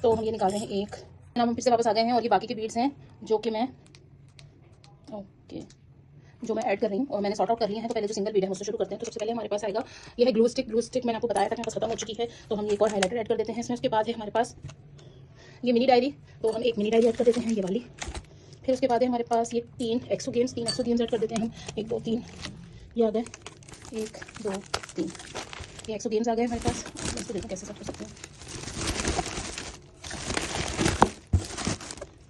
तो हम ये निकाल रहे हैं एक। हम फिर से वापस आ गए हैं और ये बाकी के बीड्स हैं जो कि मैं ऐड कर रही हूँ और मैंने सॉर्ट आउट कर लिया है। तो पहले जो सिंगल बीड है उससे शुरू करते हैं। तो सबसे पहले हमारे पास आएगा ये है ग्लू स्टिक। ग्लू स्टिक मैंने आपको बताया था कि खत्म हो चुकी है, तो हम एक और हाईलाइटर ऐड कर देते हैं इसमें। उसके बाद है हमारे पास ये मिनी डायरी, तो हम एक मिनी डायरी ऐड कर देते हैं, ये वाली। फिर उसके बाद है हमारे पास ये 3 एक्सो गेम्स ऐड कर देते हैं हम। 1 2 3 ये आ गए, 1 2 3 ये एक्सो गेम्स आ गए हमारे पास। इसको देखो कैसे सब कर सकते हैं,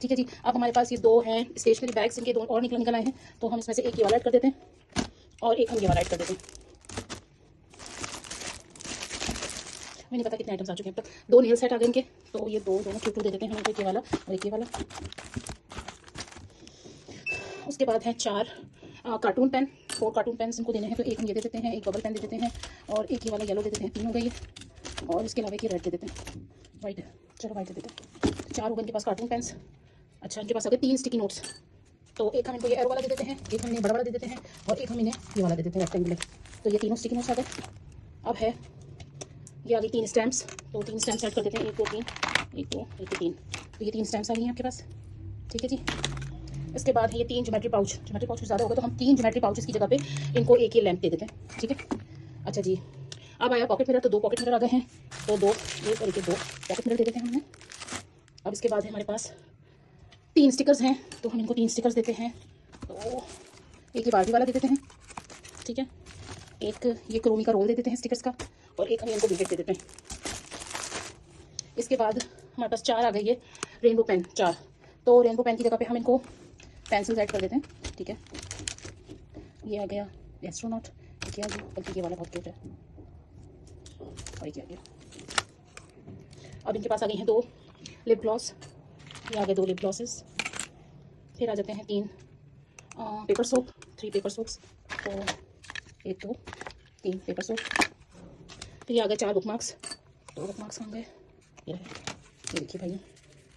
ठीक है जी। अब हमारे पास ये 2 हैं स्टेशनरी बैग्स, इनके 2 और निकल आए हैं, तो हम इसमें से एक ये वाला ऐड कर देते हैं और एक हम ये वाला ऐड कर देते हैं। मैंने पता कितने आइटम्स आ चुके हैं अब तक। 2 नेल सेट आ गए इनके, तो ये दोनों क्यूट दे देते हैं हम, एक ये वाला और एक ये वाला। उसके बाद है 4 कार्टून पेन, 4 कार्टून पेन इनको देने हैं, तो एक हम ये दे देते हैं, एक बबल पेन दे देते हैं और एक ये वाला येलो दे देते हैं। 3 हो गए ये, और इसके अलावा एक ये रेड दे देते हैं, वाइट। चलो वाइट दे देते हैं। 4 हो गए इनके पास कार्टून पेन्स। अच्छा, इनके पास आ गए 3 स्टिकी नोट्स, तो एक हम इनको ये एरो वाला दे देते हैं, एक हम इन्हें बड़ा वाला दे देते हैं और एक हम इन्हें ये वाला दे देते हैं रेक्टेंगुलर। तो ये तीनों स्टिकी नोट्स आ गए। अब है ये आ गई 3 स्टैम्प्स, तो 3 स्टैम्प्स ऐड कर देते हैं, 1 2 3 1 2 1 3। तो ये 3 स्टैम्प्स आ गई हैं आपके पास, ठीक है जी। इसके बाद है ये 3 ज्योमेट्री पाउच ज़्यादा होगा, तो हम 3 ज्योमेट्री पाउचेस की जगह पे इनको एक ही लैंप दे देते हैं, ठीक है। अच्छा जी, अब आया पॉकेट मिरर, तो 2 पॉकेट मिरर आ गए हैं, तो 2 एक और एक 2 पॉकेट मिरर दे देते हैं हमने। अब इसके बाद है हमारे पास 3 स्टिकर्स हैं, तो हम इनको 3 स्टिकर्स देते हैं। तो एक ये बार्बी वाला दे देते हैं, ठीक है। एक ये क्रोमी का रोल दे देते हैं स्टिकर्स का, और एक हम इनको विकेट दे देते हैं। इसके बाद हमारे पास 4 आ गई ये रेनबो पेन, 4। तो रेनबो पेन की जगह पे हम इनको पेंसिल्स ऐड कर देते हैं, ठीक है। ये आ गया एस्ट्रोनॉट, एक आ गया, बल्कि ये वाला बहुत क्यूट है, और एक आ गया। अब इनके पास आ गई हैं 2 लिप ग्लॉस, ये आ गए 2 लिप ग्लॉसेस। फिर आ जाते हैं 3 पेपर सोप, 3 पेपर सोप्स, तो 1 2 3 पेपर सोप। फिर ये आ गए 4 बुक मार्क्स, 2 बुक मार्क्स आ गए, ये देखिए भाई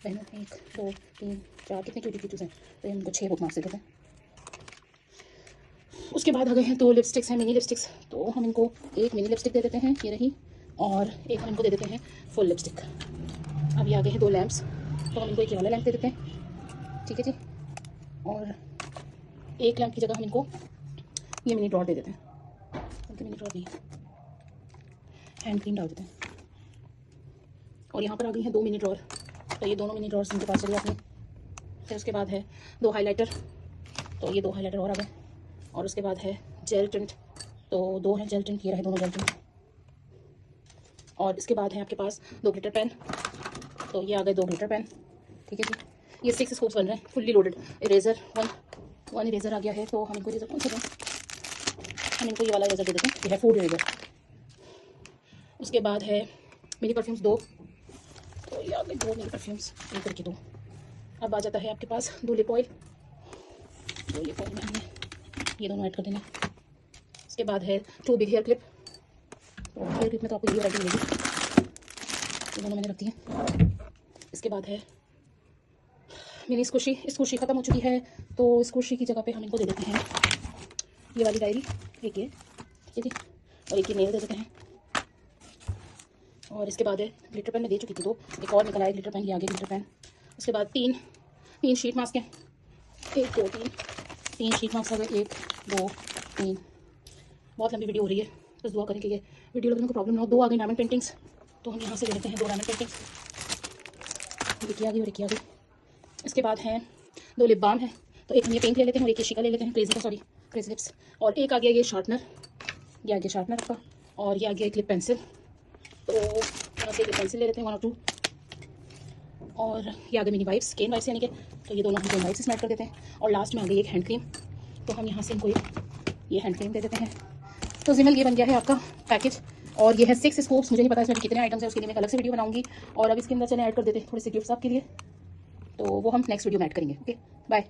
बहनों, 1 2 3 4 कितने क्यूट हैं, तो इनको 6 बुक मार्क्स दे देते हैं। उसके बाद आ गए हैं 2 लिपस्टिक्स हैं, मिनी लिपस्टिक्स, तो हम इनको एक मिनी लिपस्टिक दे देते हैं, ये रही, और एक हम इनको दे देते हैं फुल लिपस्टिक। अब ये आ गए हैं 2 लैम्प्स, तो हम इनको एक वाला लैंप दे देते हैं, ठीक है जी। और एक लैंप की जगह हम इनको ये मिनी ड्रॉर दे देते हैं, मिनी ड्रॉर नहीं, हैंड क्रीम डाल देते हैं। और यहाँ पर आ गई हैं 2 मिनी ड्रॉर, तो ये दोनों मिनी ड्रॉर्स इनके पास चले जाते हैं। फिर उसके बाद है 2 हाइलाइटर, तो ये 2 हाइलाइटर और आ गए। और उसके बाद है जेल टिंट, तो 2 हैं जेल टिंट, ये रहे दोनों जेल टिंट। और इसके बाद है आपके पास 2 ग्लिटर पेन, तो ये आ गए 2 ग्लिटर पेन, ठीक है जी। ये 6 स्कोप्स बन रहे हैं फुल्ली लोडेड। इरेजर 1 इरेजर आ गया है, तो हम इनको इरेजर कौन सा दें, हम इनको ये वाला इरेजर दे देते हैं, ये है फूड इरेजर। उसके बाद है मिनी परफ्यूम्स 2, तो ये आ गए 2 मिनी परफ्यूम्स, एक करके 2। अब आ जाता है आपके पास 2 लिप ऑयल, तो लिप ऑयल में हमने ये दोनों ऐड कर देंगे। उसके बाद है 2 बिग हेयर क्लिप, तो हेयर क्लिप में तो आपको ये वैरायटी मिलेगी, ये दोनों मैंने रख दी हैं। इसके बाद है मिनी स्कूशी, स्कूशी ख़त्म हो चुकी है, तो स्कूशी की जगह पे हम इनको दे देते हैं ये वाली डायरी, एक ये, ठीक है जी, और एक ये नेल दे देते हैं। और इसके बाद है ग्लिटर पेन में दे चुकी थी, तो एक और निकल आए ग्लिटर पेन, ये आगे ग्लिटर पेन। उसके बाद 3 शीट मास्क हैं, 1 2 3 शीट मास्क आ गए, 1 2 3। बहुत लंबी वीडियो हो रही है, बस दुआ करें कि ये वीडियो लगने को प्रॉब्लम ना हो। 2 आ गई डायमंड पेंटिंग्स, तो हम यहाँ से ले लेते हैं 2 डायमंड पेंटिंग्स, एक आ गई और एक आ गई। इसके बाद हैं 2 लिप बाम है, तो एक हम ये पिंक ले लेते हैं और एक ये शिका ले लेते हैं, क्रेजी लिप्स। और एक आ गया ये शार्पनर, ये आ गया शार्पनर आपका, और ये आ गया एक लिप पेंसिल, तो यहाँ से लिप पेंसिल ले लेते हैं 1 और 2। और ये आ गए मिनी वाइप्स, केन वाइप्स यानी कि, तो ये दोनों हम केन वाइप्स इसमें ऐड कर देते हैं। और लास्ट में आ गई एक हैंड क्रीम, तो हम यहाँ से इनको ये हैंड क्रीम दे देते हैं। तो जिमल ये बन गया है आपका पैकेज। और ये है 6 स्कोप्स, मुझे नहीं पता इसमें कितने आइटम्स हैं, उसके लिए मैं अलग से वीडियो बनाऊंगी। और अब इसके अंदर चले ऐड कर देते हैं थोड़े से गिफ्ट्स आपके लिए, तो वो हम नेक्स्ट वीडियो में ऐड करेंगे। Okay bye.